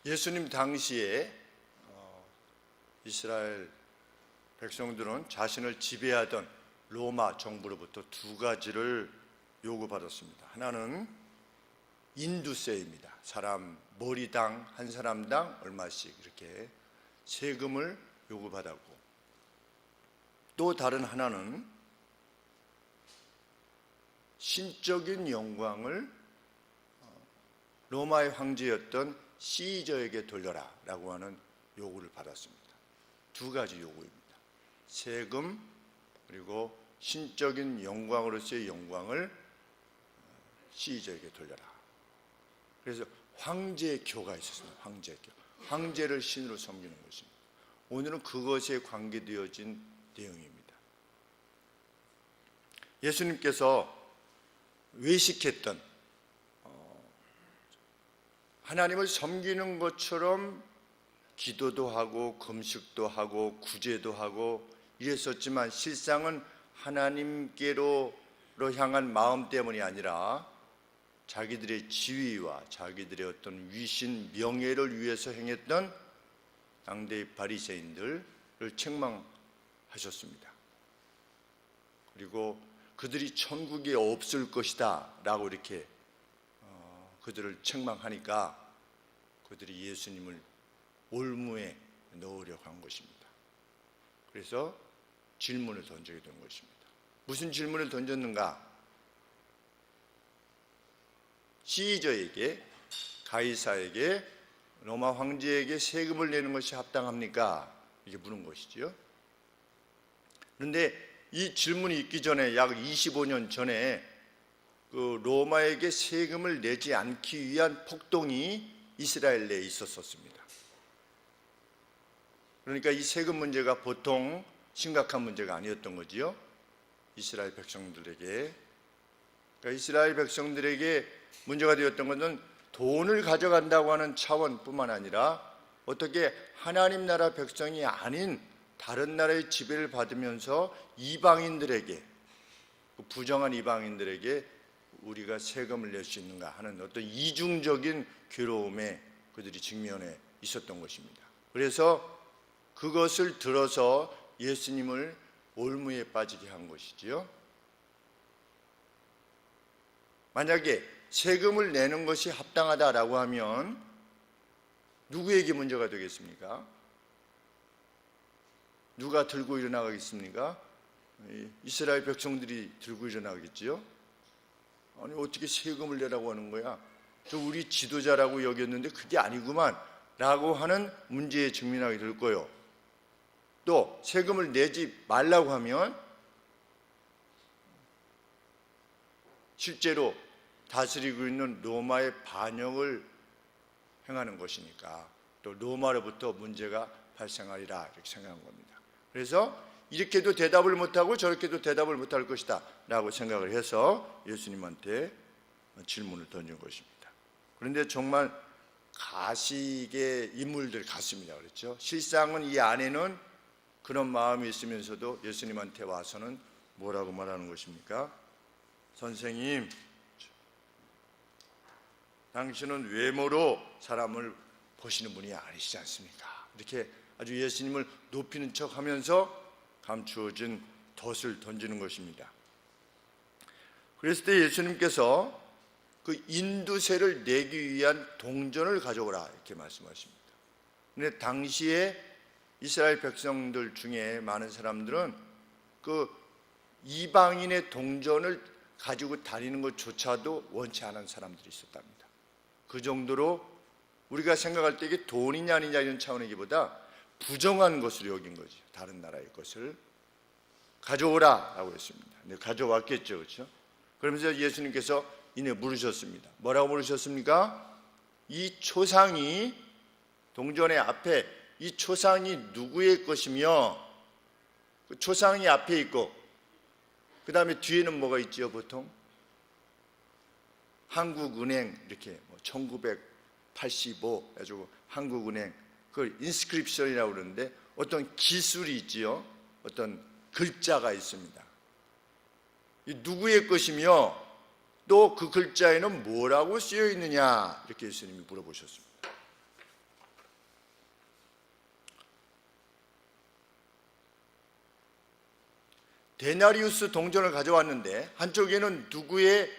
예수님 당시에 이스라엘 백성들은 자신을 지배하던 로마 정부로부터 두 가지를 요구받았습니다. 하나는 인두세입니다. 사람 머리당 한 사람당 얼마씩 이렇게 세금을 요구받았고, 또 다른 하나는 신적인 영광을 로마의 황제였던 시저에게 돌려라 라고 하는 요구를 받았습니다. 두 가지 요구입니다. 세금 그리고 신적인 영광으로서의 영광을 시저에게 돌려라. 그래서 황제의 교가 있었습니다. 황제의 교. 황제를 신으로 섬기는 것입니다. 오늘은 그것에 관계되어진 내용입니다. 예수님께서 외식했던 하나님을 섬기는 것처럼 기도도 하고 금식도 하고 구제도 하고 이랬었지만 실상은 하나님께로 향한 마음 때문이 아니라 자기들의 지위와 자기들의 어떤 위신, 명예를 위해서 행했던 당대의 바리새인들을 책망하셨습니다. 그리고 그들이 천국에 없을 것이다 라고 이렇게 그들을 책망하니까 그들이 예수님을 올무에 넣으려고 한 것입니다. 그래서 질문을 던지게 된 것입니다. 무슨 질문을 던졌는가? 시저에게, 가이사에게, 로마 황제에게 세금을 내는 것이 합당합니까? 이렇게 물은 것이죠. 그런데 이 질문이 있기 전에 약 25년 전에 그 로마에게 세금을 내지 않기 위한 폭동이 이스라엘 내에 있었습니다. 그러니까 이 세금 문제가 보통 심각한 문제가 아니었던 거지요. 이스라엘 백성들에게. 그러니까 이스라엘 백성들에게 문제가 되었던 것은 돈을 가져간다고 하는 차원뿐만 아니라 어떻게 하나님 나라 백성이 아닌 다른 나라의 지배를 받으면서 이방인들에게, 부정한 이방인들에게 우리가 세금을 낼 수 있는가 하는 어떤 이중적인 괴로움에 그들이 직면해 있었던 것입니다. 그래서 그것을 들어서 예수님을 올무에 빠지게 한 것이지요. 만약에 세금을 내는 것이 합당하다라고 하면 누구에게 문제가 되겠습니까? 누가 들고 일어나겠습니까? 이스라엘 백성들이 들고 일어나겠지요. 아니 어떻게 세금을 내라고 하는 거야? 저 우리 지도자라고 여겼는데 그게 아니구만 라고 하는 문제에 직면하게 될 거예요. 또 세금을 내지 말라고 하면 실제로 다스리고 있는 로마의 반역을 행하는 것이니까 또 로마로부터 문제가 발생하리라 이렇게 생각한 겁니다. 그래서 이렇게도 대답을 못하고 저렇게도 대답을 못할 것이다 라고 생각을 해서 예수님한테 질문을 던진 것입니다. 그런데 정말 가식의 인물들 같습니다. 그렇죠? 실상은 이 안에는 그런 마음이 있으면서도 예수님한테 와서는 뭐라고 말하는 것입니까? 선생님, 당신은 외모로 사람을 보시는 분이 아니시지 않습니까? 이렇게 아주 예수님을 높이는 척 하면서 감추어진 덫을 던지는 것입니다. 그랬을 때 예수님께서 그 인두세를 내기 위한 동전을 가져오라 이렇게 말씀하십니다. 그런데 당시에 이스라엘 백성들 중에 많은 사람들은 그 이방인의 동전을 가지고 다니는 것조차도 원치 않은 사람들이 있었답니다. 그 정도로 우리가 생각할 때 이게 돈이냐 아니냐 이런 차원이기보다 부정한 것으로 여긴 거죠. 다른 나라의 것을 가져오라 라고 했습니다. 근데 가져왔겠죠. 그렇죠? 그러면서 예수님께서 이내 물으셨습니다. 뭐라고 물으셨습니까? 이 초상이 동전의 앞에 이 초상이 누구의 것이며 그 초상이 앞에 있고 그 다음에 뒤에는 뭐가 있죠? 보통 한국은행 이렇게 1985 해가지고 한국은행 그걸 인스크립션이라고 그러는데 어떤 기술이 있지요. 어떤 글자가 있습니다. 이 누구의 것이며 또 그 글자에는 뭐라고 쓰여 있느냐 이렇게 예수님이 물어보셨습니다. 데나리우스 동전을 가져왔는데 한쪽에는 누구의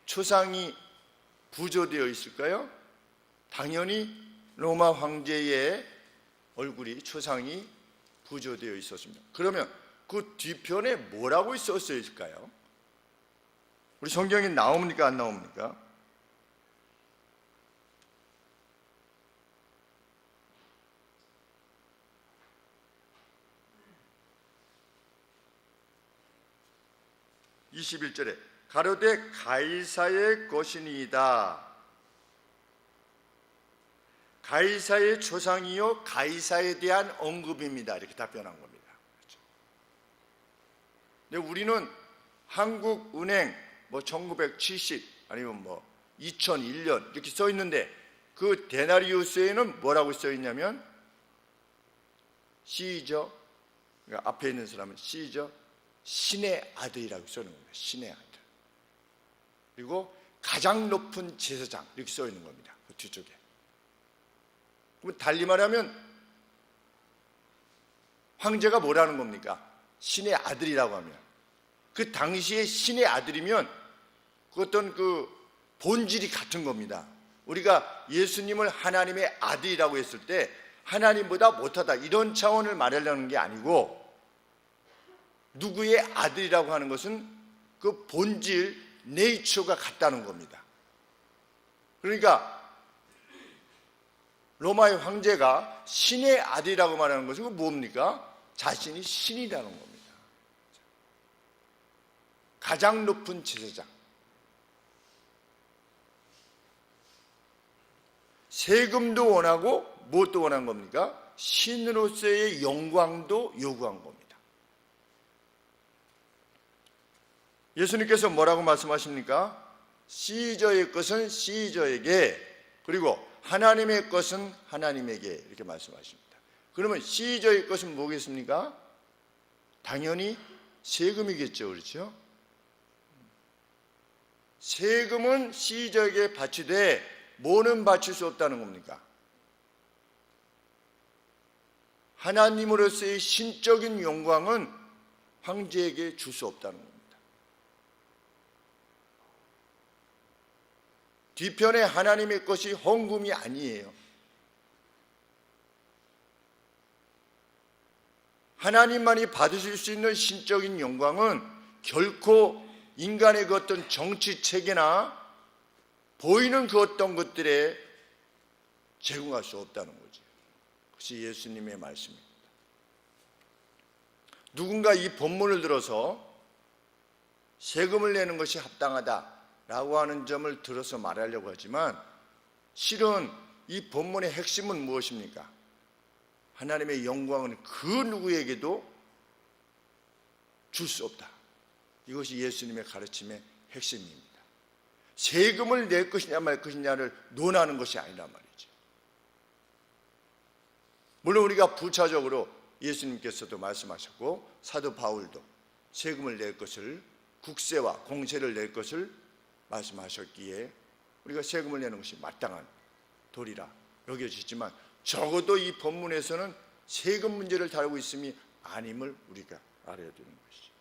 초상이 부조되어 있을까요? 당연히 로마 황제의 얼굴이 초상이 부조되어 있었습니다. 그러면 그 뒤편에 뭐라고 썼을까요? 우리 성경에 나옵니까 안 나옵니까? (21절에) 가로되 가이사의 것이니이다. 가이사의 초상이요 가이사에 대한 언급입니다. 이렇게 답변한 겁니다. 근데 우리는 한국은행 1970 아니면 2001년 이렇게 써 있는데 그 데나리우스에는 뭐라고 써 있냐면 시저, 그러니까 앞에 있는 사람은 시저, 신의 아들이라고 써 있는 겁니다. 신의 아들. 그리고 가장 높은 제사장 이렇게 써 있는 겁니다. 그 뒤쪽에. 그럼 달리 말하면 황제가 뭐라는 겁니까? 신의 아들이라고 하면 그 당시에 신의 아들이면 그 어떤 그 본질이 같은 겁니다. 우리가 예수님을 하나님의 아들이라고 했을 때 하나님보다 못하다 이런 차원을 말하려는 게 아니고 누구의 아들이라고 하는 것은 그 본질 네이처가 같다는 겁니다. 그러니까 로마의 황제가 신의 아들이라고 말하는 것은 뭡니까? 자신이 신이라는 겁니다. 가장 높은 제사장. 세금도 원하고 무엇도 원한 겁니까? 신으로서의 영광도 요구한 겁니다. 예수님께서 뭐라고 말씀하십니까? 시저의 것은 시저에게, 그리고 하나님의 것은 하나님에게, 이렇게 말씀하십니다. 그러면 시저의 것은 뭐겠습니까? 당연히 세금이겠죠. 그렇죠? 세금은 시저에게 바치되 뭐는 바칠 수 없다는 겁니까? 하나님으로서의 신적인 영광은 황제에게 줄 수 없다는 겁니다. 뒤편에 하나님의 것이 헌금이 아니에요. 하나님만이 받으실 수 있는 신적인 영광은 결코 인간의 그 어떤 정치 체계나 보이는 그 어떤 것들에 제공할 수 없다는 거죠. 그것이 예수님의 말씀입니다. 누군가 이 본문을 들어서 세금을 내는 것이 합당하다라고 하는 점을 들어서 말하려고 하지만 실은 이 본문의 핵심은 무엇입니까? 하나님의 영광은 그 누구에게도 줄 수 없다. 이것이 예수님의 가르침의 핵심입니다. 세금을 낼 것이냐 말 것이냐를 논하는 것이 아니란 말이죠. 물론 우리가 부차적으로 예수님께서도 말씀하셨고 사도 바울도 세금을 낼 것을, 국세와 공세를 낼 것을 말씀하셨기에 우리가 세금을 내는 것이 마땅한 도리라 여겨지지만 적어도 이 본문에서는 세금 문제를 다루고 있음이 아님을 우리가 알아야 되는 것이죠.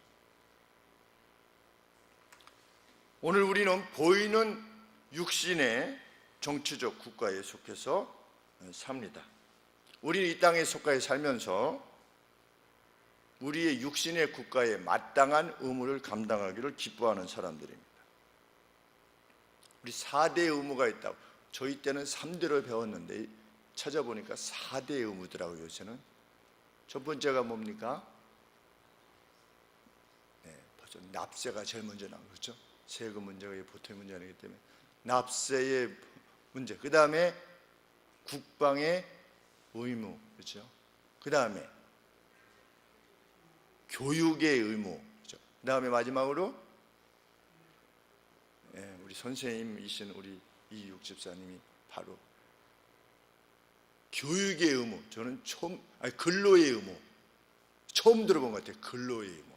오늘 우리는 보이는 육신의 정치적 국가에 속해서 삽니다. 우리는 이 땅에 속하여 살면서 우리의 육신의 국가에 마땅한 의무를 감당하기를 기뻐하는 사람들입니다. 우리 4대 의무가 있다고. 저희 때는 3대로 배웠는데 찾아보니까 4대 의무더라고요. 요새는 첫 번째가 뭡니까? 벌써 납세가 제일 먼저 나온 거죠. 세금 문제가 보통의 문제가 아니기 때문에 납세의 문제, 그 다음에 국방의 의무, 그렇죠? 그 다음에 교육의 의무, 그렇죠? 그 다음에 마지막으로 우리 선생님이신 우리 이육 집사님이 바로 교육의 의무. 저는 근로의 의무 처음 들어본 것 같아요. 근로의 의무.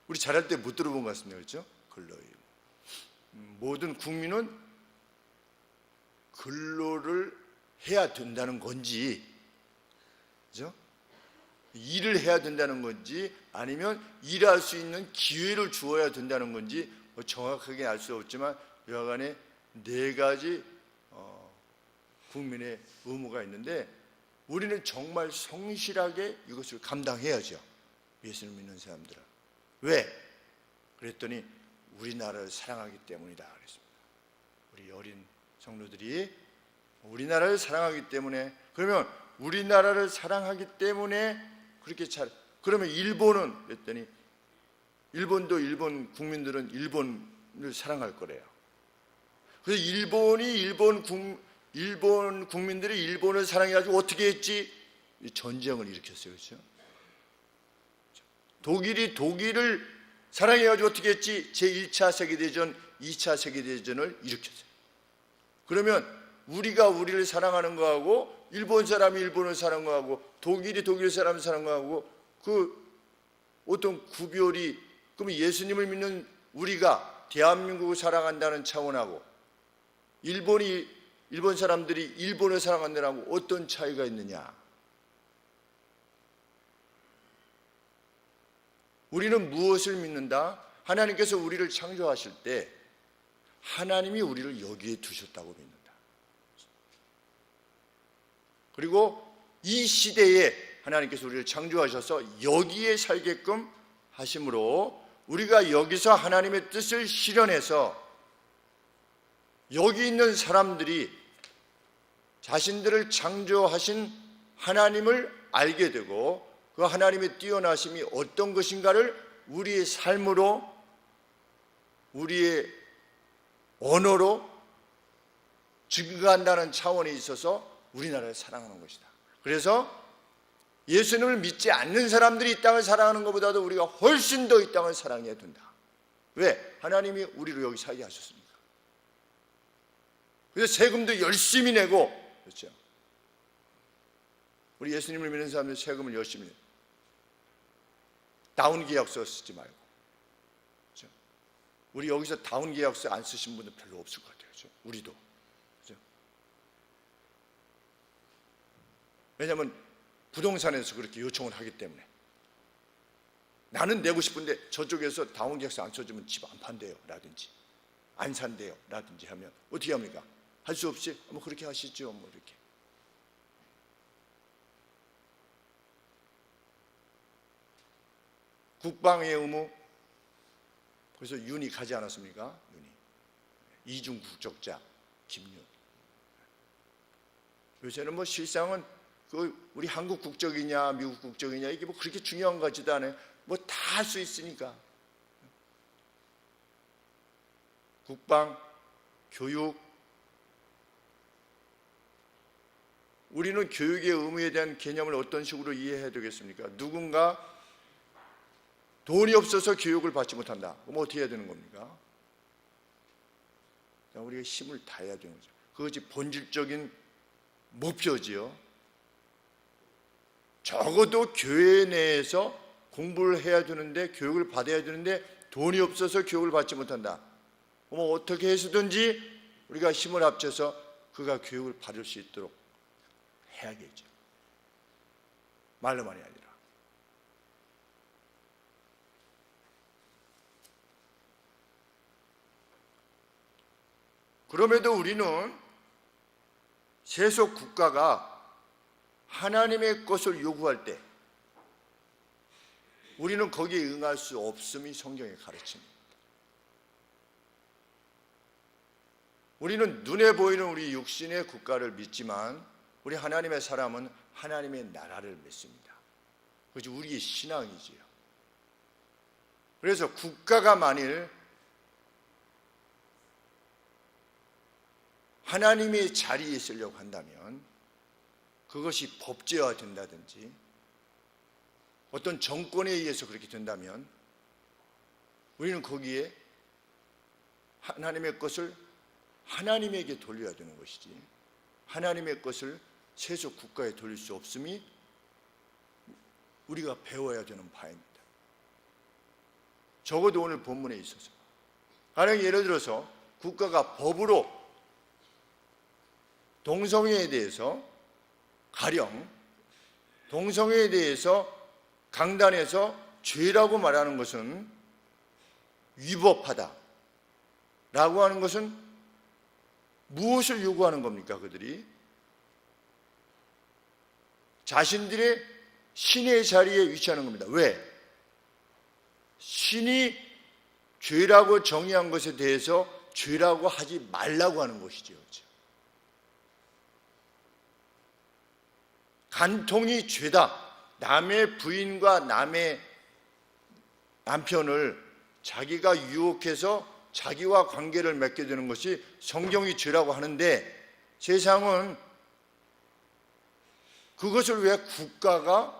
우리 자랄 때 못 들어본 것 같습니다. 그렇죠? 근로의 의무. 모든 국민은 근로를 해야 된다는 건지, 그렇죠? 일을 해야 된다는 건지 아니면 일할 수 있는 기회를 주어야 된다는 건지 정확하게 알 수 없지만 여하간에 네 가지 국민의 의무가 있는데 우리는 정말 성실하게 이것을 감당해야죠. 예수를 믿는 사람들은. 왜? 그랬더니 우리나라를 사랑하기 때문이다 그랬습니다. 우리 어린 성도들이 우리나라를 사랑하기 때문에, 그러면 우리나라를 사랑하기 때문에 그렇게 그러면 일본은 그랬더니 일본도 일본 국민들은 일본을 사랑할 거래요. 그래서 일본 국민들이 일본을 사랑해가지고 어떻게 했지? 전쟁을 일으켰어요. 그렇죠? 독일이 독일을 사랑해가지고 어떻게 했지? 제1차 세계대전, 2차 세계대전을 일으켰어요. 그러면 우리가 우리를 사랑하는 거하고 일본 사람이 일본을 사랑하는 거하고 독일이 독일 사람을 사랑하는 거하고 그 어떤 구별이, 그러면 예수님을 믿는 우리가 대한민국을 사랑한다는 차원하고 일본 사람들이 일본을 사랑한다는 거하고 어떤 차이가 있느냐? 우리는 무엇을 믿는다? 하나님께서 우리를 창조하실 때 하나님이 우리를 여기에 두셨다고 믿는다. 그리고 이 시대에 하나님께서 우리를 창조하셔서 여기에 살게끔 하심으로 우리가 여기서 하나님의 뜻을 실현해서 여기 있는 사람들이 자신들을 창조하신 하나님을 알게 되고 그 하나님의 뛰어나심이 어떤 것인가를 우리의 삶으로, 우리의 언어로 증거한다는 차원에 있어서 우리나라를 사랑하는 것이다. 그래서 예수님을 믿지 않는 사람들이 이 땅을 사랑하는 것보다도 우리가 훨씬 더 이 땅을 사랑해야 된다. 왜? 하나님이 우리를 여기 살게 하셨으니까. 그래서 세금도 열심히 내고, 그렇죠? 우리 예수님을 믿는 사람들 세금을 열심히 내고 다운 계약서 쓰지 말고, 그렇죠? 우리 여기서 다운 계약서 안 쓰신 분들 별로 없을 것 같아요. 그렇죠? 우리도. 그렇죠? 왜냐하면 부동산에서 그렇게 요청을 하기 때문에 나는 내고 싶은데 저쪽에서 다운 계약서 안 써주면 집 안 판대요 라든지 안 산대요 라든지 하면 어떻게 합니까? 할 수 없이 뭐 그렇게 하시죠 뭐 이렇게. 국방의 의무, 그래서 윤이 가지 않았습니까? 윤이 이중 국적자 김윤. 요새는 뭐 실상은 그 우리 한국 국적이냐 미국 국적이냐 이게 뭐 그렇게 중요한 것 같지도 않아요. 뭐 다 할 수 있으니까. 국방, 교육, 우리는 교육의 의무에 대한 개념을 어떤 식으로 이해해야 되겠습니까? 누군가 돈이 없어서 교육을 받지 못한다. 그럼 어떻게 해야 되는 겁니까? 우리가 힘을 다해야 되는 거죠. 그것이 본질적인 목표지요. 적어도 교회 내에서 공부를 해야 되는데 교육을 받아야 되는데 돈이 없어서 교육을 받지 못한다. 그럼 어떻게 해서든지 우리가 힘을 합쳐서 그가 교육을 받을 수 있도록 해야겠죠. 말로만이 아니라. 그럼에도 우리는 세속 국가가 하나님의 것을 요구할 때 우리는 거기에 응할 수 없음이 성경의 가르침입니다. 우리는 눈에 보이는 우리 육신의 국가를 믿지만 우리 하나님의 사람은 하나님의 나라를 믿습니다. 그것이 우리의 신앙이지요. 그래서 국가가 만일 하나님의 자리에 있으려고 한다면 그것이 법제화된다든지 어떤 정권에 의해서 그렇게 된다면 우리는 거기에 하나님의 것을 하나님에게 돌려야 되는 것이지 하나님의 것을 세속 국가에 돌릴 수 없음이 우리가 배워야 되는 바입니다. 적어도 오늘 본문에 있어서 가령 예를 들어서 국가가 법으로 동성애에 대해서 가령 동성애에 대해서 강단에서 죄라고 말하는 것은 위법하다 라고 하는 것은 무엇을 요구하는 겁니까? 그들이 자신들의 신의 자리에 위치하는 겁니다. 왜? 신이 죄라고 정의한 것에 대해서 죄라고 하지 말라고 하는 것이죠. 간통이 죄다. 남의 부인과 남의 남편을 자기가 유혹해서 자기와 관계를 맺게 되는 것이 성경이 죄라고 하는데, 세상은 그것을 왜 국가가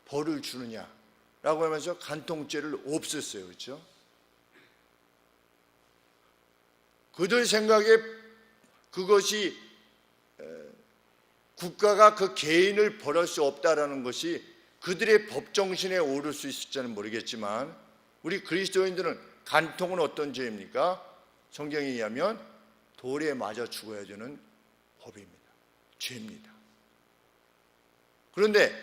벌을 주느냐라고 하면서 간통죄를 없앴어요. 그렇죠? 그들 생각에 그것이 국가가 그 개인을 벌할 수 없다라는 것이 그들의 법정신에 오를 수 있을지는 모르겠지만, 우리 그리스도인들은 간통은 어떤 죄입니까? 성경에 의하면 돌에 맞아 죽어야 되는 법입니다. 죄입니다. 그런데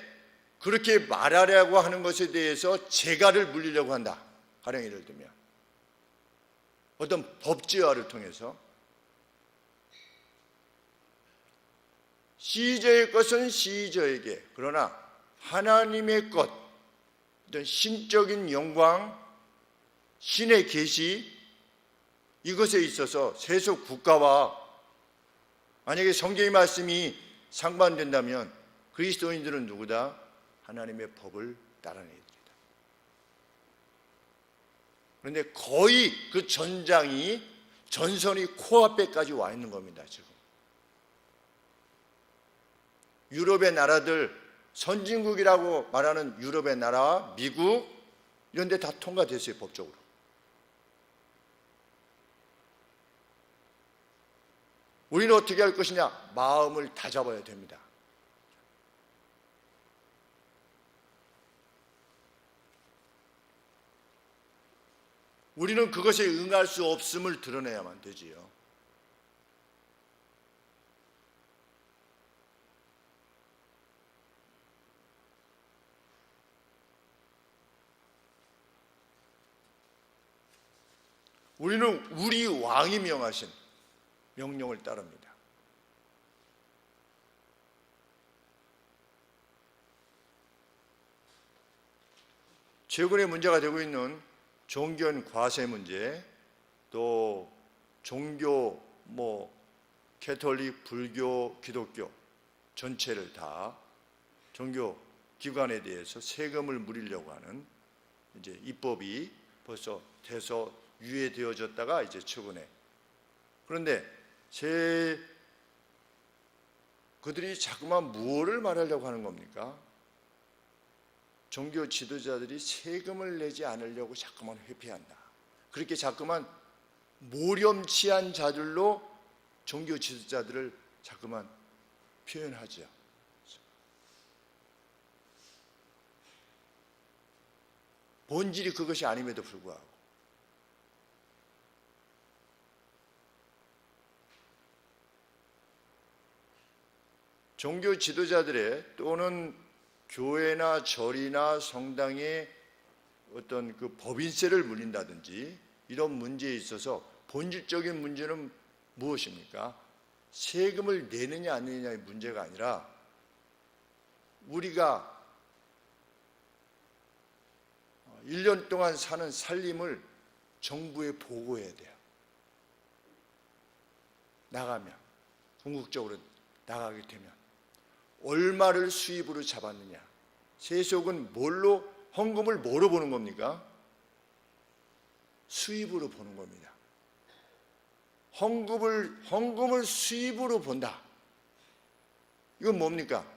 그렇게 말하려고 하는 것에 대해서 재가를 물리려고 한다. 가령 예를 들면 어떤 법제화를 통해서 시저의 것은 시저에게, 그러나 하나님의 것, 어떤 신적인 영광, 신의 계시, 이것에 있어서 세속 국가와 만약에 성경의 말씀이 상반된다면 그리스도인들은 누구다? 하나님의 법을 따라내야 됩니다. 그런데 거의 그 전선이 코앞에까지 와 있는 겁니다. 지금 유럽의 나라들, 선진국이라고 말하는 유럽의 나라, 미국 이런 데 다 통과됐어요. 법적으로. 우리는 어떻게 할 것이냐? 마음을 다잡아야 됩니다. 우리는 그것에 응할 수 없음을 드러내야만 되지요. 우리는 우리 왕이 명하신 명령을 따릅니다. 최근에 문제가 되고 있는 종견 과세 문제, 또 종교, 캐톨릭, 불교, 기독교 전체를 다 종교 기관에 대해서 세금을 물리려고 하는 이제 입법이 벌써 돼서 유예되어졌다가 이제 최근에, 그런데 그들이 자꾸만 무엇을 말하려고 하는 겁니까? 종교 지도자들이 세금을 내지 않으려고 자꾸만 회피한다. 그렇게 자꾸만 모렴치한 자들로 종교 지도자들을 자꾸만 표현하죠. 본질이 그것이 아님에도 불구하고 종교 지도자들의 또는 교회나 절이나 성당에 어떤 그 법인세를 물린다든지 이런 문제에 있어서 본질적인 문제는 무엇입니까? 세금을 내느냐 안 내느냐의 문제가 아니라 우리가 1년 동안 사는 살림을 정부에 보고해야 돼요. 나가면, 궁극적으로 나가게 되면 얼마를 수입으로 잡았느냐. 세속은 헌금을 뭐로 보는 겁니까? 수입으로 보는 겁니다. 헌금을 수입으로 본다. 이건 뭡니까?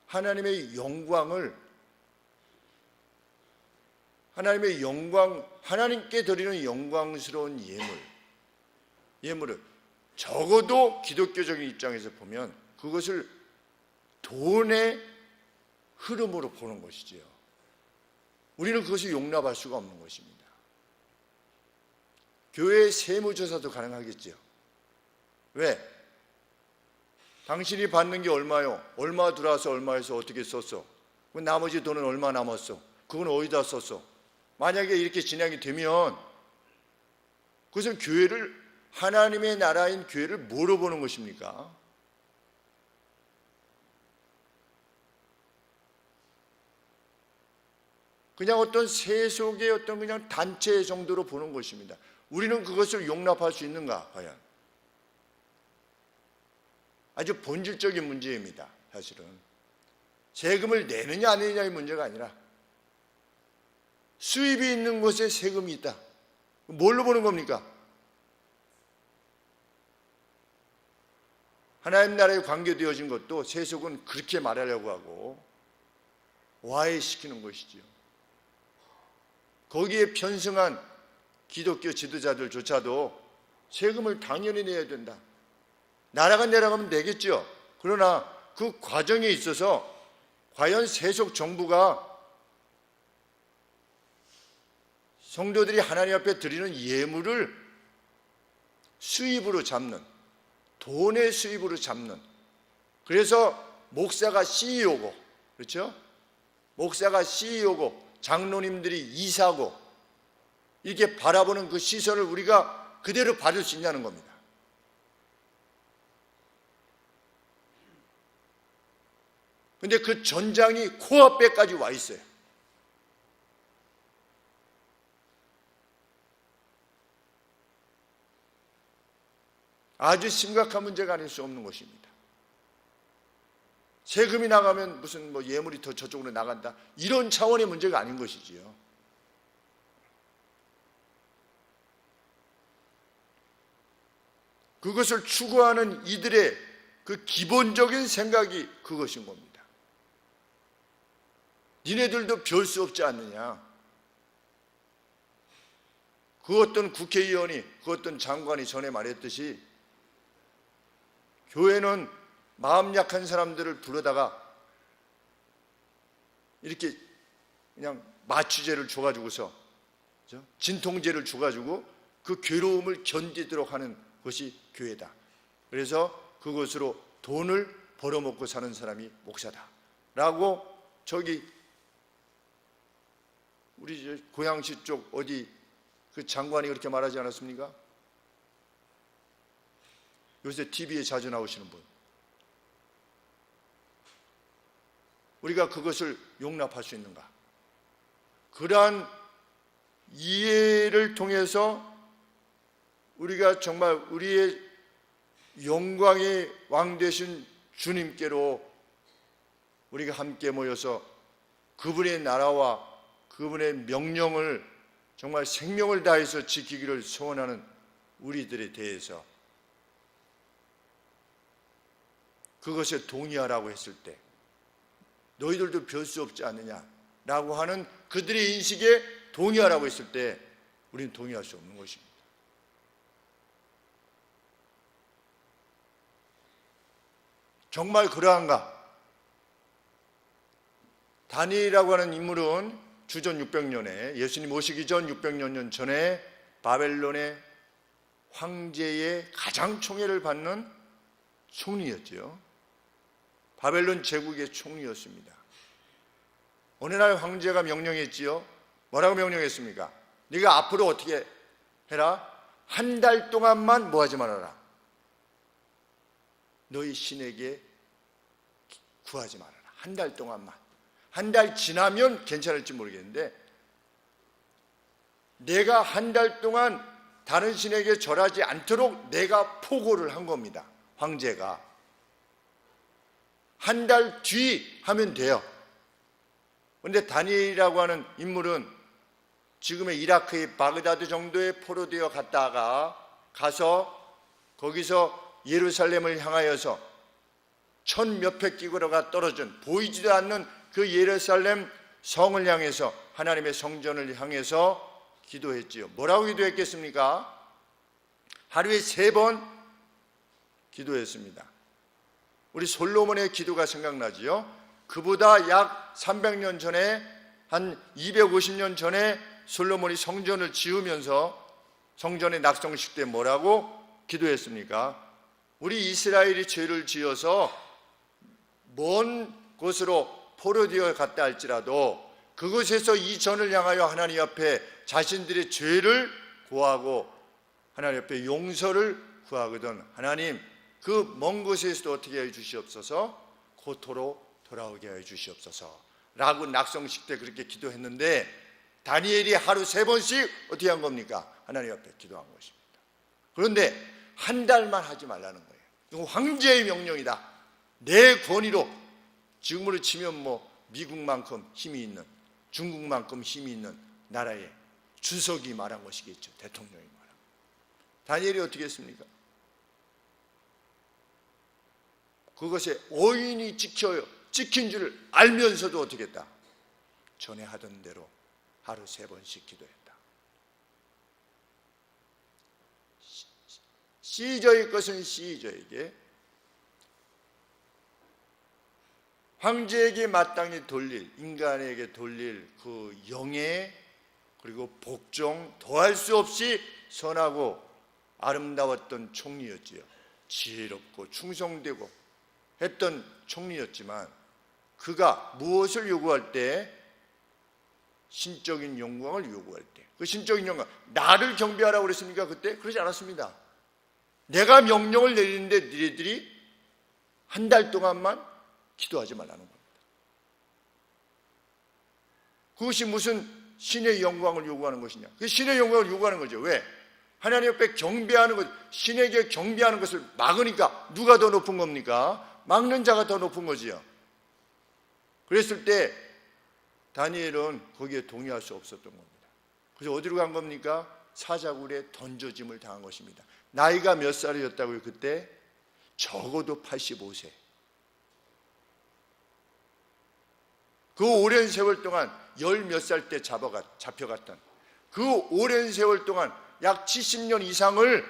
하나님의 영광, 하나님께 드리는 영광스러운 예물을 적어도 기독교적인 입장에서 보면 그것을 돈의 흐름으로 보는 것이지요. 우리는 그것을 용납할 수가 없는 것입니다. 교회 세무조사도 가능하겠죠. 왜? 당신이 받는 게 얼마요? 얼마 들어와서 얼마에서 어떻게 썼어? 그 나머지 돈은 얼마 남았어? 그건 어디다 썼어? 만약에 이렇게 진행이 되면 그것은 교회를, 하나님의 나라인 교회를 뭐로 보는 것입니까? 그냥 어떤 세속의 어떤 그냥 단체 정도로 보는 것입니다. 우리는 그것을 용납할 수 있는가, 과연? 아주 본질적인 문제입니다, 사실은. 세금을 내느냐 안 내느냐의 문제가 아니라 수입이 있는 곳에 세금이 있다. 뭘로 보는 겁니까? 하나님 나라에 관계되어진 것도 세속은 그렇게 말하려고 하고 와해시키는 것이지요. 거기에 편승한 기독교 지도자들조차도 세금을 당연히 내야 된다. 나라가 내려가면 내겠죠. 그러나 그 과정에 있어서 과연 세속 정부가 성도들이 하나님 앞에 드리는 예물을 수입으로 잡는, 돈의 수입으로 잡는, 그래서 목사가 CEO고, 그렇죠? 목사가 CEO고 장로님들이 이사고 이렇게 바라보는 그 시선을 우리가 그대로 받을 수 있냐는 겁니다. 근데 그 전장이 코앞에까지 와 있어요. 아주 심각한 문제가 아닐 수 없는 것입니다. 세금이 나가면 무슨 뭐 예물이 더 저쪽으로 나간다, 이런 차원의 문제가 아닌 것이지요. 그것을 추구하는 이들의 그 기본적인 생각이 그것인 겁니다. 니네들도 별 수 없지 않느냐. 그 어떤 국회의원이, 그 어떤 장관이 전에 말했듯이 교회는 마음 약한 사람들을 부르다가 이렇게 그냥 마취제를 줘가지고서, 진통제를 줘가지고 그 괴로움을 견디도록 하는 것이 교회다. 그래서 그것으로 돈을 벌어먹고 사는 사람이 목사다 라고 저기 우리 고양시 쪽 어디 그 장관이 그렇게 말하지 않았습니까? 요새 TV에 자주 나오시는 분. 우리가 그것을 용납할 수 있는가? 그러한 이해를 통해서 우리가 정말 우리의 영광의 왕 되신 주님께로 우리가 함께 모여서 그분의 나라와 그분의 명령을 정말 생명을 다해서 지키기를 소원하는 우리들에 대해서 그것에 동의하라고 했을 때 너희들도 별 수 없지 않느냐라고 하는 그들의 인식에 동의하라고 했을 때 우리는 동의할 수 없는 것입니다. 정말 그러한가? 다니엘이라고 하는 인물은 주전 600년에 예수님 오시기 전 600여 년 전에 바벨론의 황제의 가장 총애를 받는 총리였지요. 바벨론 제국의 총리였습니다. 어느 날 황제가 명령했지요. 뭐라고 명령했습니까? 네가 앞으로 어떻게 해라? 한 달 동안만 뭐 하지 말아라. 너희 신에게 구하지 말아라. 한 달 동안만. 한 달 지나면 괜찮을지 모르겠는데 내가 한 달 동안 다른 신에게 절하지 않도록 내가 포고를 한 겁니다. 황제가. 한 달 뒤 하면 돼요. 그런데 다니엘이라고 하는 인물은 지금의 이라크의 바그다드 정도에 포로되어 갔다가 가서 거기서 예루살렘을 향하여서 1000몇백 기로가 떨어진 보이지도 않는 그 예루살렘 성을 향해서 하나님의 성전을 향해서 기도했지요. 뭐라고 기도했겠습니까? 하루에 3번 기도했습니다. 우리 솔로몬의 기도가 생각나지요. 그보다 약 300년 전에, 한 250년 전에 솔로몬이 성전을 지으면서 성전의 낙성식 때 뭐라고 기도했습니까? 우리 이스라엘이 죄를 지어서 먼 곳으로 포로되어 갔다 할지라도 그곳에서 이 전을 향하여 하나님 앞에 자신들의 죄를 구하고 하나님 앞에 용서를 구하거든 하나님 그 먼 곳에서도 어떻게 해 주시옵소서 고토로 돌아오게 해 주시옵소서 라고 낙성식 때 그렇게 기도했는데 다니엘이 하루 3번씩 어떻게 한 겁니까? 하나님 앞에 기도한 것입니다. 그런데 한 달만 하지 말라는 거예요. 이건 황제의 명령이다. 내 권위로 지금으로 치면 뭐 미국만큼 힘이 있는 중국만큼 힘이 있는 나라의 주석이 말한 것이겠죠. 대통령이 말한. 다니엘이 어떻게 했습니까? 그것에 오인이 찍힌 줄 알면서도 어떻게 했다? 전에 하던 대로 하루 3번씩 기도했다. 시저의 것은 시저에게 황제에게 마땅히 돌릴 인간에게 돌릴 그 영예 그리고 복종 더할 수 없이 선하고 아름다웠던 총리였지요. 지혜롭고 충성되고 했던 총리였지만 그가 무엇을 요구할 때 신적인 영광을 요구할 때 그 신적인 영광 나를 경배하라고 그랬습니까? 그때? 그러지 않았습니다. 내가 명령을 내리는데 너희들이 한 달 동안만 기도하지 말라는 겁니다. 그것이 무슨 신의 영광을 요구하는 것이냐? 그 신의 영광을 요구하는 거죠. 왜? 하나님 앞에 경배하는 것, 신에게 경배하는 것을 막으니까 누가 더 높은 겁니까? 막는 자가 더 높은 거지요. 그랬을 때 다니엘은 거기에 동의할 수 없었던 겁니다. 그래서 어디로 간 겁니까? 사자굴에 던져짐을 당한 것입니다. 나이가 몇 살이었다고요? 그때 적어도 85세. 그 오랜 세월 동안 10몇 살 때 잡혀갔던 그 오랜 세월 동안 약 70년 이상을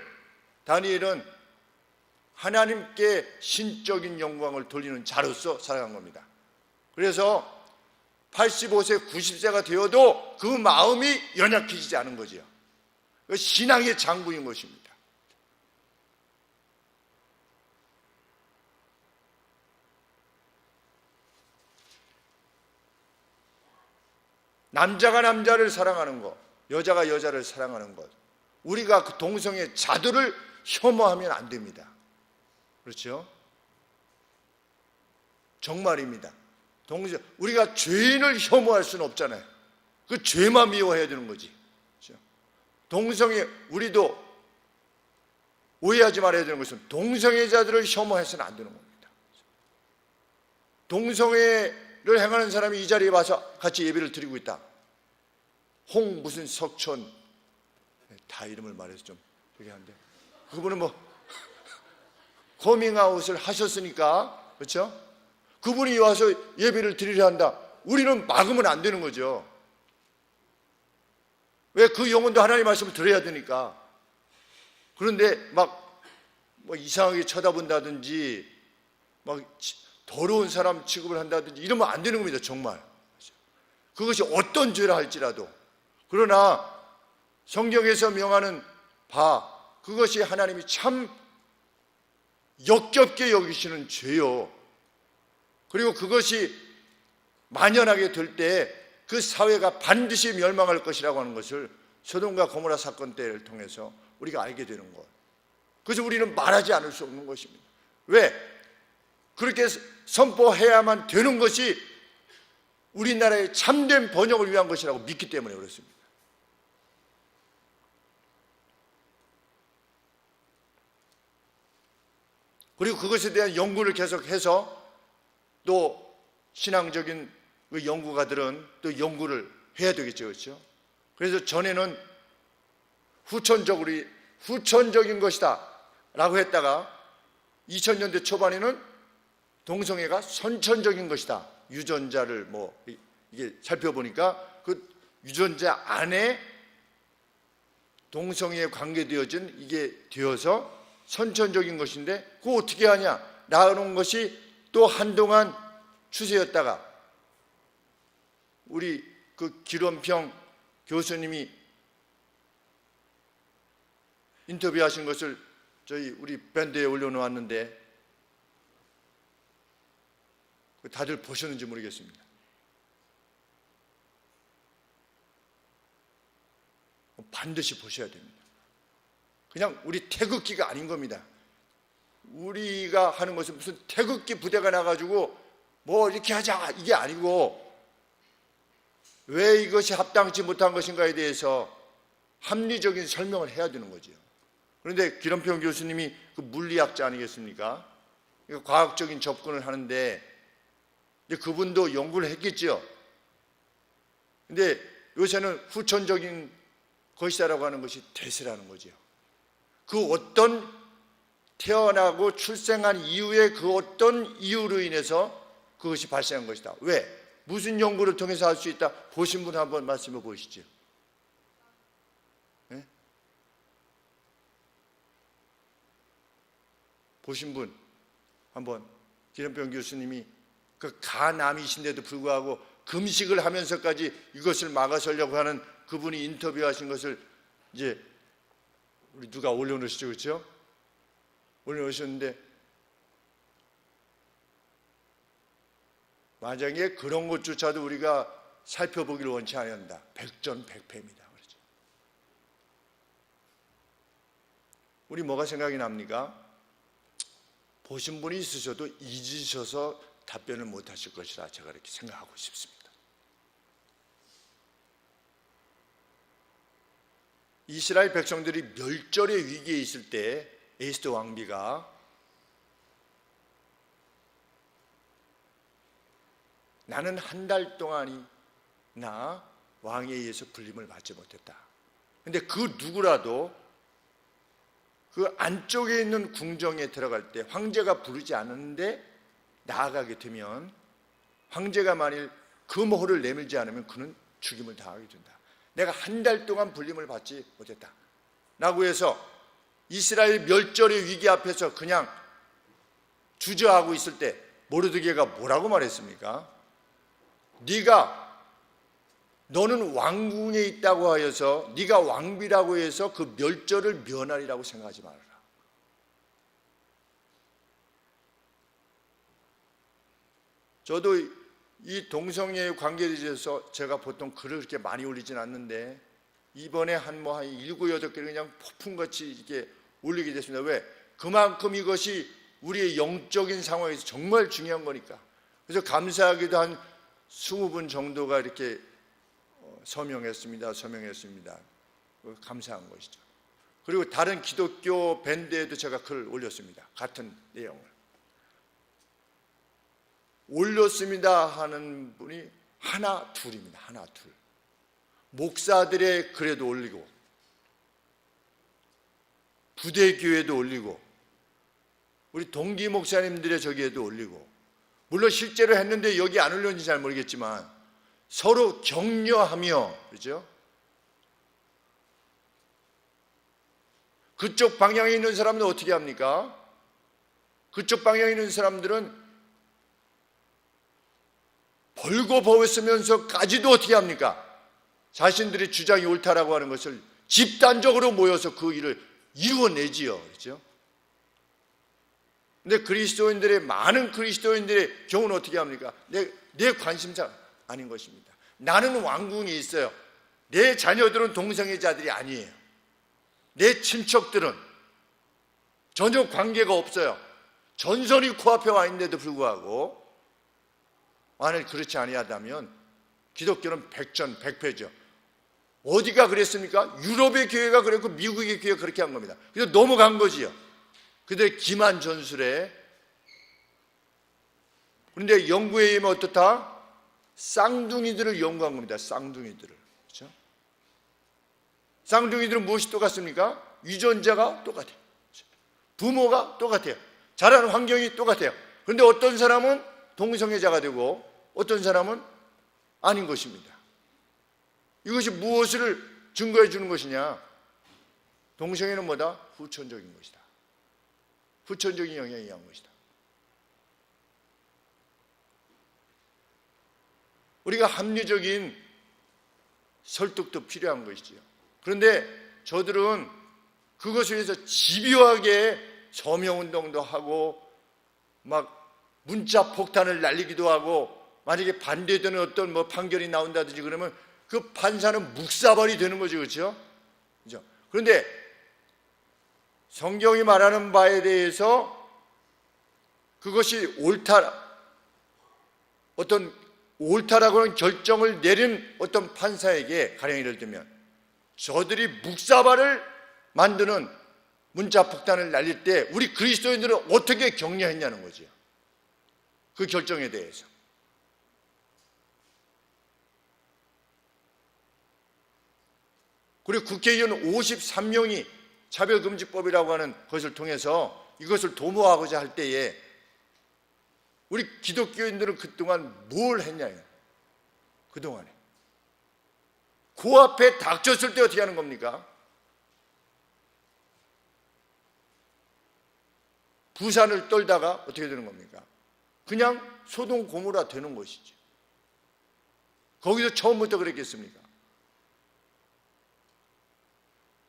다니엘은 하나님께 신적인 영광을 돌리는 자로서 살아간 겁니다. 그래서 85세, 90세가 되어도 그 마음이 연약해지지 않은 거죠. 신앙의 장부인 것입니다. 남자가 남자를 사랑하는 것, 여자가 여자를 사랑하는 것, 우리가 그 동성애 자들을 혐오하면 안 됩니다. 그렇죠? 정말입니다. 우리가 죄인을 혐오할 수는 없잖아요. 그 죄만 미워해야 되는 거지. 그렇죠? 동성애, 우리도 오해하지 말아야 되는 것은 동성애자들을 혐오해서는 안 되는 겁니다. 동성애를 행하는 사람이 이 자리에 와서 같이 예배를 드리고 있다. 홍 무슨 석천 다 이름을 말해서 좀 그게 한데 그분은 뭐 커밍아웃을 하셨으니까 그렇죠? 그분이 와서 예배를 드리려 한다. 우리는 막으면 안 되는 거죠. 왜? 그 영혼도 하나님 말씀을 들어야 되니까. 그런데 막 뭐 이상하게 쳐다본다든지 막 더러운 사람 취급을 한다든지 이러면 안 되는 겁니다. 정말. 그것이 어떤 죄라 할지라도. 그러나 성경에서 명하는 바 그것이 하나님이 참 역겹게 여기시는 죄요. 그리고 그것이 만연하게 될 때 그 사회가 반드시 멸망할 것이라고 하는 것을 소돔과 고모라 사건 때를 통해서 우리가 알게 되는 것. 그래서 우리는 말하지 않을 수 없는 것입니다. 왜? 그렇게 선포해야만 되는 것이 우리나라의 참된 번영을 위한 것이라고 믿기 때문에 그렇습니다. 그리고 그것에 대한 연구를 계속해서 또 신앙적인 그 연구가들은 또 연구를 해야 되겠죠. 그렇죠? 그래서 전에는 후천적인 것이다 라고 했다가 2000년대 초반에는 동성애가 선천적인 것이다. 유전자를 뭐 이게 살펴보니까 그 유전자 안에 동성애에 관계되어진 이게 되어서 선천적인 것인데 그거 어떻게 하냐? 나오는 것이 또 한동안 추세였다가 우리 그 기론평 교수님이 인터뷰하신 것을 저희 우리 밴드에 올려놓았는데 다들 보셨는지 모르겠습니다. 반드시 보셔야 됩니다. 그냥 우리 태극기가 아닌 겁니다. 우리가 하는 것은 무슨 태극기 부대가 나가지고 뭐 이렇게 하자 이게 아니고, 왜 이것이 합당치 못한 것인가에 대해서 합리적인 설명을 해야 되는 거죠. 그런데 기ром평 교수님이 그 물리학자 아니겠습니까? 과학적인 접근을 하는데 그분도 연구를 했겠죠. 근데 요새는 후천적인 것이다라고 하는 것이 대세라는 거죠. 그 어떤 태어나고 출생한 이후에 그 어떤 이유로 인해서 그것이 발생한 것이다. 왜? 무슨 연구를 통해서 알 수 있다? 보신 분 한번 말씀해 보시죠. 네? 보신 분 한번. 기름병 교수님이 그 가남이신데도 불구하고 금식을 하면서까지 이것을 막아서려고 하는 그분이 인터뷰하신 것을 이제 우리 누가 올려놓으시죠, 그렇죠? 올려놓으셨는데 만약에 그런 것조차도 우리가 살펴보기를 원치 않는다. 백전백패입니다. 그렇죠? 우리 뭐가 생각이 납니까? 보신 분이 있으셔도 잊으셔서 답변을 못하실 것이라 제가 이렇게 생각하고 싶습니다. 이스라엘 백성들이 멸절의 위기에 있을 때 에스더 왕비가 나는 한 달 동안이나 왕에 의해서 불림을 받지 못했다. 그런데 그 누구라도 그 안쪽에 있는 궁정에 들어갈 때 황제가 부르지 않았는데 나아가게 되면, 황제가 만일 금호를 내밀지 않으면 그는 죽임을 당하게 된다. 내가 한 달 동안 불림을 받지 못했다 라고 해서 이스라엘 멸절의 위기 앞에서 그냥 주저하고 있을 때 모르드게가 뭐라고 말했습니까? 너는 왕궁에 있다고 하여서, 네가 왕비라고 해서 그 멸절을 면하리라고 생각하지 말아라. 저도 이 동성애의 관계에 대해서 제가 보통 글을 그렇게 많이 올리진 않는데 이번에 한 7, 8개를 그냥 폭풍같이 이렇게 올리게 됐습니다. 왜? 그만큼 이것이 우리의 영적인 상황에서 정말 중요한 거니까. 그래서 감사하게도 한 20분 정도가 이렇게 서명했습니다. 감사한 것이죠. 그리고 다른 기독교 밴드에도 제가 글을 올렸습니다. 같은 내용을 올렸습니다 하는 분이 하나 둘입니다. 하나 둘. 목사들의 글에도 올리고 부대교회도 올리고 우리 동기 목사님들의 저기에도 올리고, 물론 실제로 했는데 여기 안 올렸는지 잘 모르겠지만 서로 격려하며, 그렇죠? 그쪽 방향에 있는 사람들은 어떻게 합니까? 그쪽 방향에 있는 사람들은 벌거벗으면서까지도 어떻게 합니까? 자신들의 주장이 옳다라고 하는 것을 집단적으로 모여서 그 일을 이루어내지요. 그렇죠? 근데 많은 그리스도인들의 경우는 어떻게 합니까? 내 관심사 아닌 것입니다. 나는 왕궁에 있어요. 내 자녀들은 동성애자들이 아니에요. 내 친척들은 전혀 관계가 없어요. 전선이 코앞에 와 있는데도 불구하고, 만일 그렇지 아니하다면 기독교는 백전백패죠. 어디가 그랬습니까? 유럽의 교회가 그랬고 미국의 교회가 그렇게 한 겁니다. 그래서 넘어간 거지요. 그들의 기만 전술에. 그런데 연구에 의하면 어떻다? 쌍둥이들을 연구한 겁니다. 쌍둥이들을. 그렇죠? 쌍둥이들은 무엇이 똑같습니까? 유전자가 똑같아요. 부모가 똑같아요. 자라는 환경이 똑같아요. 그런데 어떤 사람은 동성애자가 되고 어떤 사람은 아닌 것입니다. 이것이 무엇을 증거해 주는 것이냐? 동성애는 뭐다? 후천적인 것이다. 후천적인 영향에 의한 것이다. 우리가 합리적인 설득도 필요한 것이지요. 그런데 저들은 그것을 위해서 집요하게 서명운동도 하고 막 문자 폭탄을 날리기도 하고, 만약에 반대되는 어떤 판결이 나온다든지 그러면 그 판사는 묵사발이 되는 거죠. 그렇죠? 그런데 성경이 말하는 바에 대해서 그것이 옳다라고 하는 결정을 내린 어떤 판사에게, 가령 예를 들면 저들이 묵사발을 만드는 문자 폭탄을 날릴 때 우리 그리스도인들은 어떻게 격려했냐는 거죠. 그 결정에 대해서. 그리고 국회의원 53명이 차별금지법이라고 하는 것을 통해서 이것을 도모하고자 할 때에 우리 기독교인들은 그동안 뭘 했냐요. 그동안에 코앞에 닥쳤을 때 어떻게 하는 겁니까? 부산을 떨다가 어떻게 되는 겁니까? 그냥 소동 고모라 되는 것이죠. 거기서 처음부터 그랬겠습니까?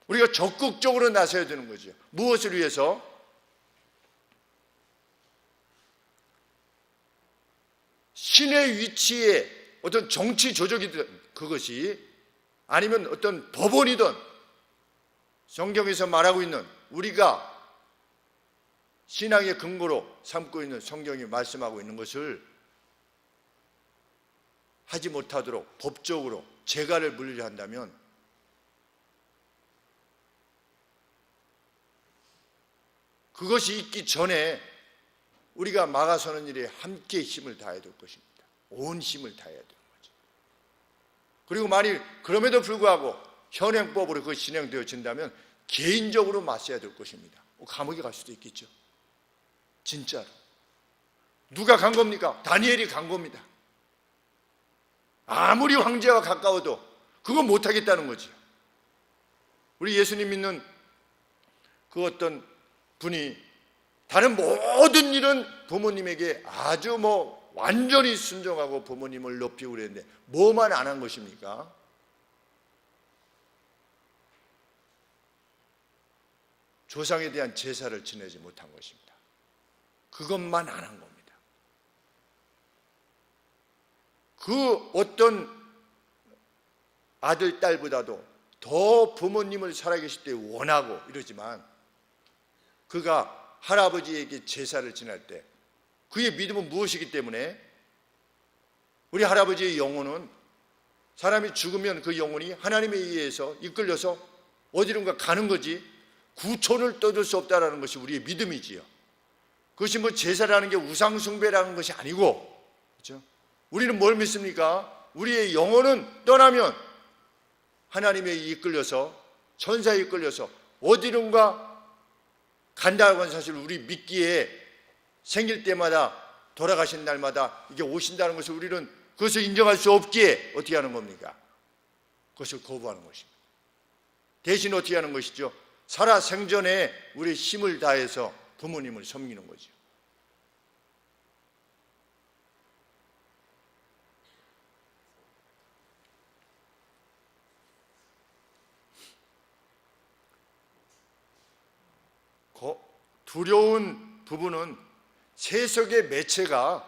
우리가 적극적으로 나서야 되는 거죠. 무엇을 위해서? 신의 위치에 어떤 정치 조적이든 그것이, 아니면 어떤 법원이든 성경에서 말하고 있는, 우리가 신앙의 근거로 삼고 있는 성경이 말씀하고 있는 것을 하지 못하도록 법적으로 재가를 물리려 한다면 그것이 있기 전에 우리가 막아서는 일에 함께 힘을 다해야 될 것입니다. 온 힘을 다해야 되는 거죠. 그리고 만일 그럼에도 불구하고 현행법으로 그것이 진행되어진다면 개인적으로 맞서야 될 것입니다. 감옥에 갈 수도 있겠죠. 진짜로. 누가 간 겁니까? 다니엘이 간 겁니다. 아무리 황제와 가까워도 그거 못하겠다는 거죠. 우리 예수님 믿는 그 어떤 분이 다른 모든 일은 부모님에게 아주 완전히 순종하고 부모님을 높이고 그랬는데 뭐만 안 한 것입니까? 조상에 대한 제사를 지내지 못한 것입니다. 그것만 안 한 겁니다. 그 어떤 아들, 딸보다도 더 부모님을 살아계실 때 원하고 이러지만, 그가 할아버지에게 제사를 지낼 때 그의 믿음은 무엇이기 때문에, 우리 할아버지의 영혼은 사람이 죽으면 그 영혼이 하나님에 의해서 이끌려서 어디론가 가는 거지, 구촌을 떠들 수 없다는 것이 우리의 믿음이지요. 그것이 제사라는 게 우상숭배라는 것이 아니고, 그렇죠? 우리는 뭘 믿습니까? 우리의 영혼은 떠나면 하나님에 이끌려서, 천사에 이끌려서 어디론가 간다고 하는 사실을 우리 믿기에, 생길 때마다 돌아가신 날마다 이게 오신다는 것을 우리는 그것을 인정할 수 없기에 어떻게 하는 겁니까? 그것을 거부하는 것입니다. 대신 어떻게 하는 것이죠? 살아 생전에 우리의 힘을 다해서 부모님을 섬기는 거죠. 두려운 부분은 세속의 매체가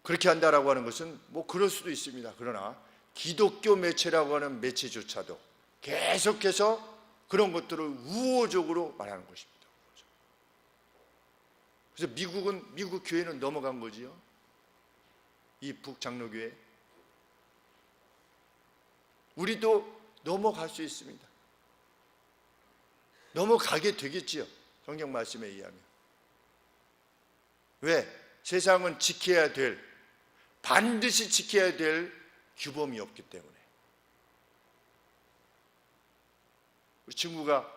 그렇게 한다라고 하는 것은 그럴 수도 있습니다. 그러나 기독교 매체라고 하는 매체조차도 계속해서 그런 것들을 우호적으로 말하는 것입니다. 그래서 미국 교회는 넘어간 거지요. 이 북장로교회. 우리도 넘어갈 수 있습니다. 넘어가게 되겠지요. 성경 말씀에 의하면. 왜? 세상은 반드시 지켜야 될 규범이 없기 때문에. 우리 친구가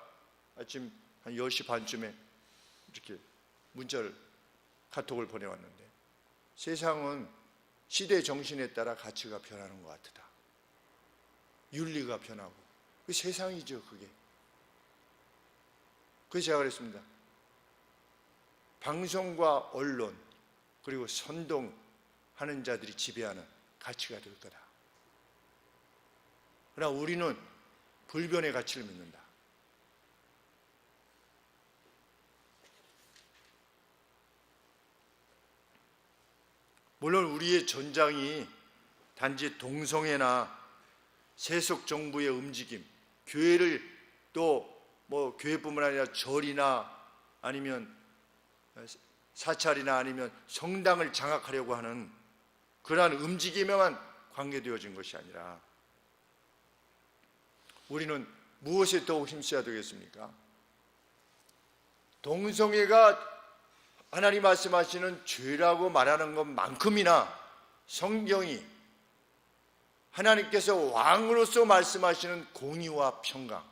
아침 한 10시 반쯤에 이렇게 카톡을 보내왔는데, 세상은 시대 정신에 따라 가치가 변하는 것 같다. 윤리가 변하고. 그 세상이죠, 그게. 그래서 제가 그랬습니다. 방송과 언론 그리고 선동하는 자들이 지배하는 가치가 될 거다. 그러나 우리는 불변의 가치를 믿는다. 물론 우리의 전장이 단지 동성애나 세속 정부의 움직임, 교회를 또 교회뿐만 아니라 절이나 아니면 사찰이나 아니면 성당을 장악하려고 하는 그러한 움직임에만 관계되어진 것이 아니라 우리는 무엇에 더욱 힘써야 되겠습니까? 동성애가 하나님 말씀하시는 죄라고 말하는 것만큼이나 성경이 하나님께서 왕으로서 말씀하시는 공의와 평강,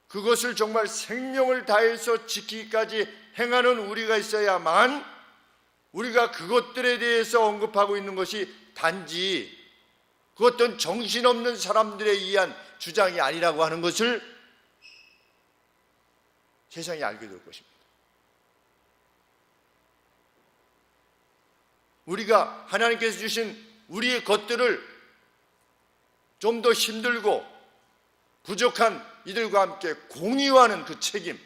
그것을 정말 생명을 다해서 지키기까지 행하는 우리가 있어야만 우리가 그것들에 대해서 언급하고 있는 것이 단지 그 어떤 정신없는 사람들에 의한 주장이 아니라고 하는 것을 세상이 알게 될 것입니다. 우리가 하나님께서 주신 우리의 것들을 좀 더 힘들고 부족한 이들과 함께 공유하는 그 책임,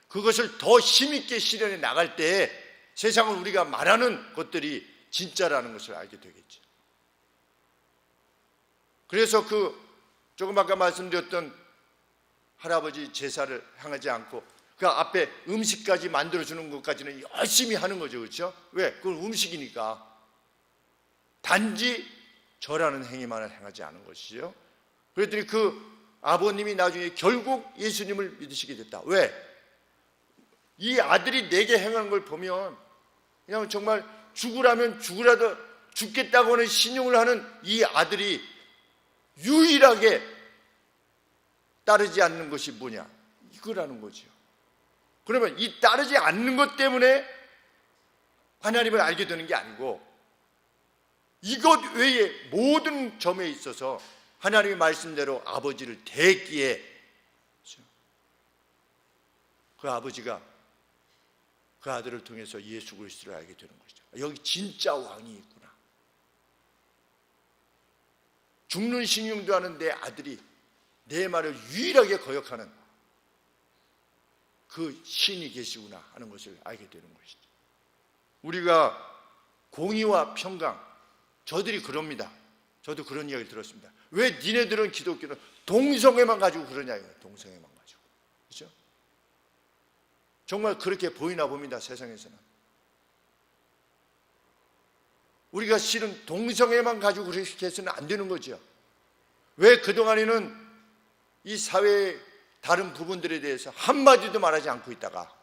그것을 더 힘있게 실현해 나갈 때 세상은 우리가 말하는 것들이 진짜라는 것을 알게 되겠죠. 그래서 조금 아까 말씀드렸던 할아버지 제사를 향하지 않고 그 앞에 음식까지 만들어주는 것까지는 열심히 하는 거죠. 그렇죠? 왜? 그건 음식이니까. 단지 절하는 행위만을 행하지 않은 것이죠. 그랬더니 그 아버님이 나중에 결국 예수님을 믿으시게 됐다. 왜? 이 아들이 내게 행하는 걸 보면 그냥 정말 죽으라면 죽겠다고 하는 신용을 하는 이 아들이 유일하게 따르지 않는 것이 뭐냐? 이거라는 거죠. 그러면 이 따르지 않는 것 때문에 하나님을 알게 되는 게 아니고 이것 외에 모든 점에 있어서 하나님의 말씀대로 아버지를 대했기에 그 아버지가 그 아들을 통해서 예수 그리스도를 알게 되는 것이죠. 여기 진짜 왕이 있구나. 죽는 신용도 하는 내 아들이 내 말을 유일하게 거역하는 그 신이 계시구나 하는 것을 알게 되는 것이죠. 우리가 공의와 평강, 저들이 그럽니다. 저도 그런 이야기를 들었습니다. 왜 니네들은 기독교는 동성애만 가지고 그러냐 이거예요. 동성애만 가지고. 그렇죠? 정말 그렇게 보이나 봅니다. 세상에서는. 우리가 실은 동성애만 가지고 그렇게 해서는 안 되는 거죠. 왜 그동안에는 이 사회의 다른 부분들에 대해서 한마디도 말하지 않고 있다가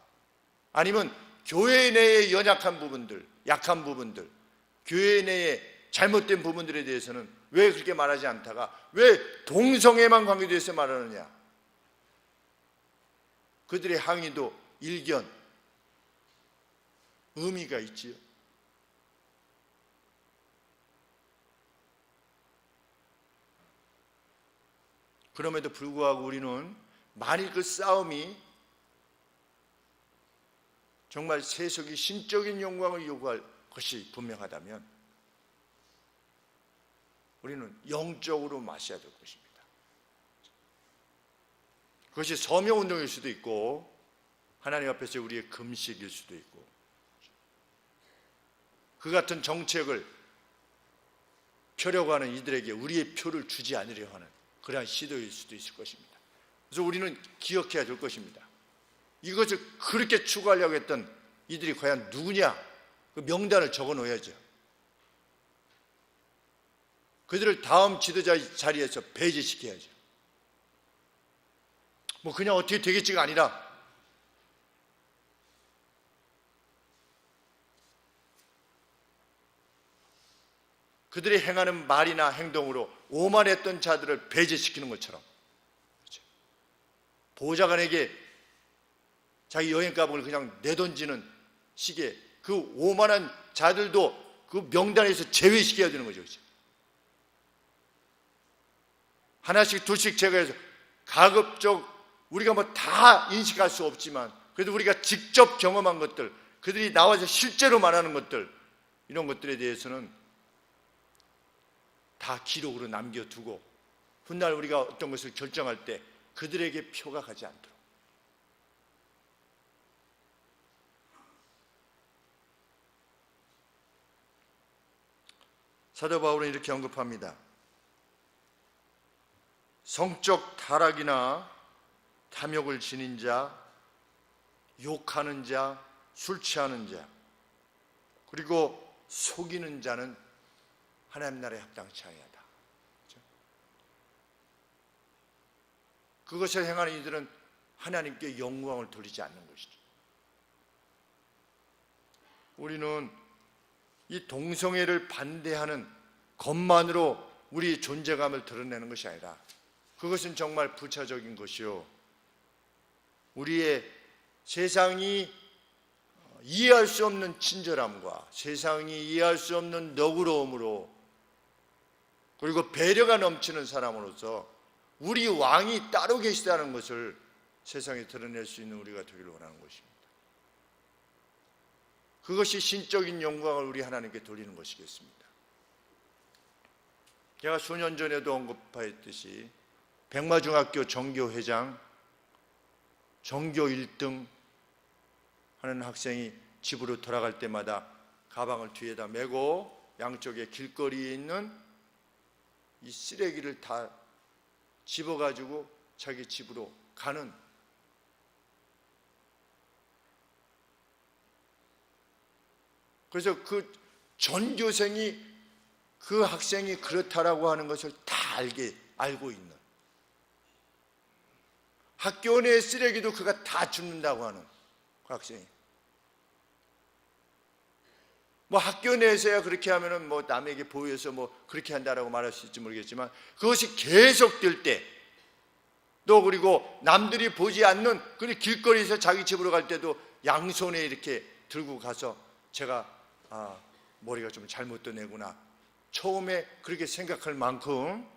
아니면 교회 내의 연약한 부분들, 약한 부분들, 교회 내의 잘못된 부분들에 대해서는 왜 그렇게 말하지 않다가 왜 동성애만 관계돼서 말하느냐? 그들의 항의도 일견, 의미가 있지요. 그럼에도 불구하고 우리는 만일 그 싸움이 정말 세속이 신적인 영광을 요구할 것이 분명하다면 우리는 영적으로 마셔야 될 것입니다. 그것이 서명운동일 수도 있고 하나님 앞에서 우리의 금식일 수도 있고 그 같은 정책을 펴려고 하는 이들에게 우리의 표를 주지 않으려 하는 그러한 시도일 수도 있을 것입니다. 그래서 우리는 기억해야 될 것입니다. 이것을 그렇게 추구하려고 했던 이들이 과연 누구냐? 그 명단을 적어 놓아야죠. 그들을 다음 지도자 자리에서 배제시켜야죠. 그냥 어떻게 되겠지가 아니라 그들이 행하는 말이나 행동으로 오만했던 자들을 배제시키는 것처럼 그렇죠? 보좌관에게 자기 여행가방을 그냥 내던지는 식의 그 오만한 자들도 그 명단에서 제외시켜야 되는 거죠. 그렇죠? 하나씩 둘씩 제거해서 가급적 우리가 다 인식할 수 없지만 그래도 우리가 직접 경험한 것들, 그들이 나와서 실제로 말하는 것들, 이런 것들에 대해서는 다 기록으로 남겨두고 훗날 우리가 어떤 것을 결정할 때 그들에게 표가 가지 않도록 사도 바울은 이렇게 언급합니다. 성적 타락이나 탐욕을 지닌 자, 욕하는 자, 술 취하는 자, 그리고 속이는 자는 하나님 나라에 합당치 아니하다. 그것을 행하는 이들은 하나님께 영광을 돌리지 않는 것이죠. 우리는 이 동성애를 반대하는 것만으로 우리 존재감을 드러내는 것이 아니라 그것은 정말 부차적인 것이요, 우리의 세상이 이해할 수 없는 친절함과 세상이 이해할 수 없는 너그러움으로, 그리고 배려가 넘치는 사람으로서 우리 왕이 따로 계시다는 것을 세상에 드러낼 수 있는 우리가 되기를 원하는 것입니다. 그것이 신적인 영광을 우리 하나님께 돌리는 것이겠습니다. 제가 수년 전에도 언급하였듯이 백마중학교 전교회장, 전교 1등 하는 학생이 집으로 돌아갈 때마다 가방을 뒤에다 메고 양쪽에 길거리에 있는 이 쓰레기를 다 집어가지고 자기 집으로 가는, 그래서 그 전교생이 그 학생이 그렇다라고 하는 것을 다 알고 있는, 학교 내 쓰레기도 그가 다 줍는다고 하는 그 학생이, 뭐 학교 내에서야 그렇게 하면은 뭐 남에게 보여서 뭐 그렇게 한다라고 말할 수 있을지 모르겠지만, 그것이 계속될 때, 또 그리고 남들이 보지 않는 그 길거리에서 자기 집으로 갈 때도 양손에 이렇게 들고 가서 제가 머리가 좀 잘못된 애구나, 처음에 그렇게 생각할 만큼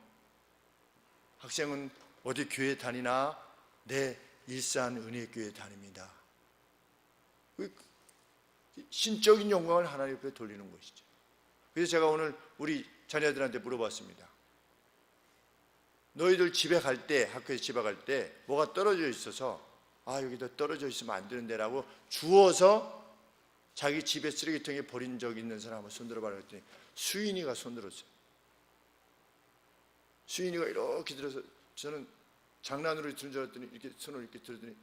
학생은 어디 교회 다니나? 네, 일산 은혜교회 다닙니다. 신적인 영광을 하나님 앞에 돌리는 것이죠. 그래서 제가 오늘 우리 자녀들한테 물어봤습니다. 너희들 집에 갈 때, 학교에서 집에 갈 때 뭐가 떨어져 있어서 여기다 떨어져 있으면 안 되는데라고 주워서 자기 집에 쓰레기통에 버린 적 있는 사람 한번 손들어봐라 했더니 수인이가 손들었어요. 수인이가 이렇게 들어서, 저는 장난으로 들은 줄 알았더니 이렇게 손을 이렇게 들더니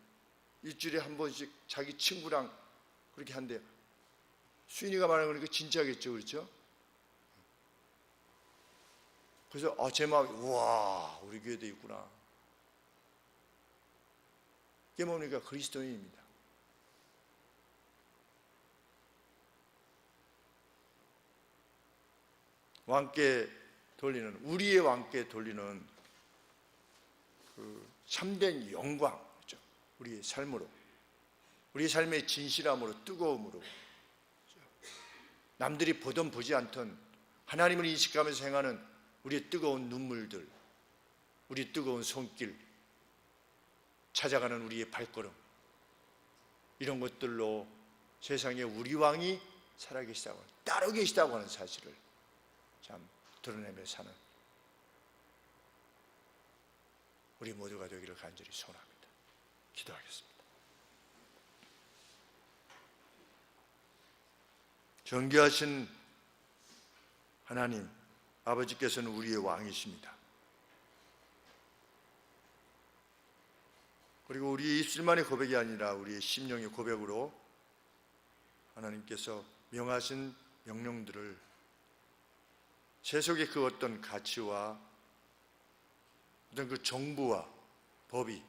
일주일에 한 번씩 자기 친구랑 그렇게 한대요. 수인이가 말하는 거니까 진짜겠죠, 그렇죠? 그래서 제 마음이, 우와, 우리 교회도 있구나. 이게 뭡니까? 그리스도인입니다. 왕께 돌리는, 우리의 왕께 돌리는 그 참된 영광, 그렇죠? 우리의 삶으로, 우리의 삶의 진실함으로, 뜨거움으로, 남들이 보던 보지 않던 하나님을 인식하면서 행하는 우리의 뜨거운 눈물들, 우리의 뜨거운 손길, 찾아가는 우리의 발걸음, 이런 것들로 세상에 우리 왕이 살아계시다고, 따로 계시다고 하는 사실을 참 드러내며 사는 우리 모두가 되기를 간절히 소원합니다. 기도하겠습니다. 존귀하신 하나님, 아버지께서는 우리의 왕이십니다. 그리고 우리의 입술만의 고백이 아니라 우리의 심령의 고백으로 하나님께서 명하신 명령들을, 세속의 그 어떤 가치와 어떤 그 정부와 법이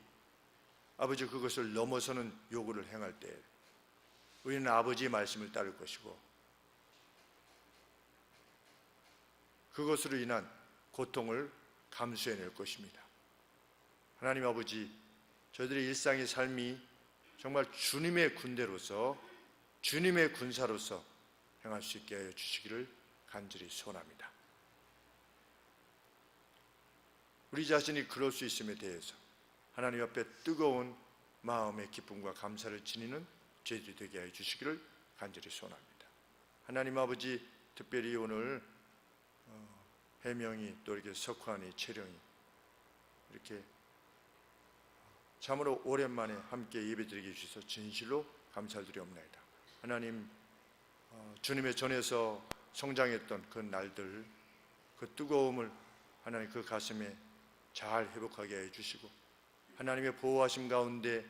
아버지 그것을 넘어서는 요구를 행할 때 우리는 아버지의 말씀을 따를 것이고, 그것으로 인한 고통을 감수해낼 것입니다. 하나님 아버지, 저희들의 일상의 삶이 정말 주님의 군대로서, 주님의 군사로서 행할 수 있게 하여 주시기를 간절히 소원합니다. 우리 자신이 그럴 수 있음에 대해서 하나님 앞에 뜨거운 마음의 기쁨과 감사를 지니는 저희들이 되게 하여 주시기를 간절히 소원합니다. 하나님 아버지, 특별히 오늘 해명이, 또 이렇게 석환이, 채령이 이렇게 참으로 오랜만에 함께 예배드리게 주셔서 진실로 감사를 드리옵나이다. 하나님, 주님의 전에서 성장했던 그 날들, 그 뜨거움을 하나님 그 가슴에 잘 회복하게 해주시고, 하나님의 보호하심 가운데,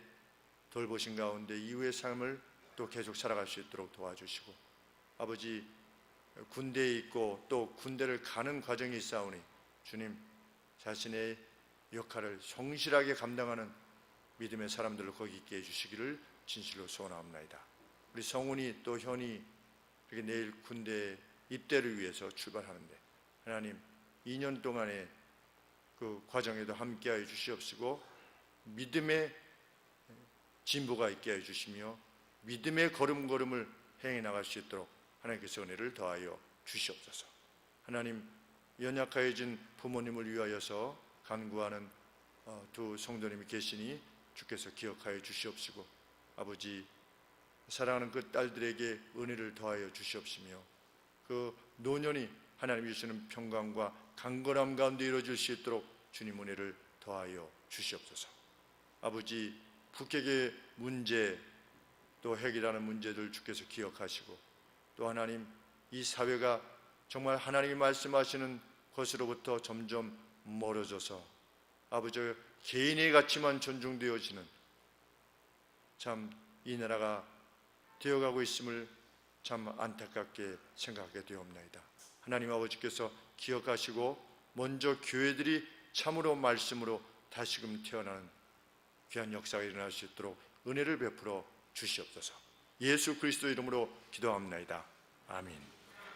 돌보심 가운데 이후의 삶을 또 계속 살아갈 수 있도록 도와주시고, 아버지, 군대에 있고 또 군대를 가는 과정이 있사오니 주님, 자신의 역할을 성실하게 감당하는 믿음의 사람들을 거기 있게 해주시기를 진실로 소원합니다. 우리 성훈이 또 현이 이렇게 내일 군대 입대를 위해서 출발하는데, 하나님 2년 동안의 그 과정에도 함께하여 주시옵시고, 믿음의 진보가 있게 해주시며 믿음의 걸음걸음을 행해 나갈 수 있도록 하나님께서 은혜를 더하여 주시옵소서. 하나님, 연약하여진 부모님을 위하여서 간구하는 두 성도님이 계시니 주께서 기억하여 주시옵시고, 아버지, 사랑하는 그 딸들에게 은혜를 더하여 주시옵시며, 그 노년이 하나님이 주시는 평강과 강건함 가운데 이루어질 수 있도록 주님 은혜를 더하여 주시옵소서. 아버지, 북핵의 문제, 또 핵이라는 문제들 주께서 기억하시고, 또 하나님, 이 사회가 정말 하나님이 말씀하시는 것으로부터 점점 멀어져서 아버지, 개인의 가치만 존중되어지는 참 이 나라가 되어가고 있음을 참 안타깝게 생각하게 되옵나이다. 하나님 아버지께서 기억하시고 먼저 교회들이 참으로 말씀으로 다시금 태어나는 귀한 역사가 일어날 수 있도록 은혜를 베풀어 주시옵소서. 예수 그리스도 이름으로 기도합나이다. 아멘.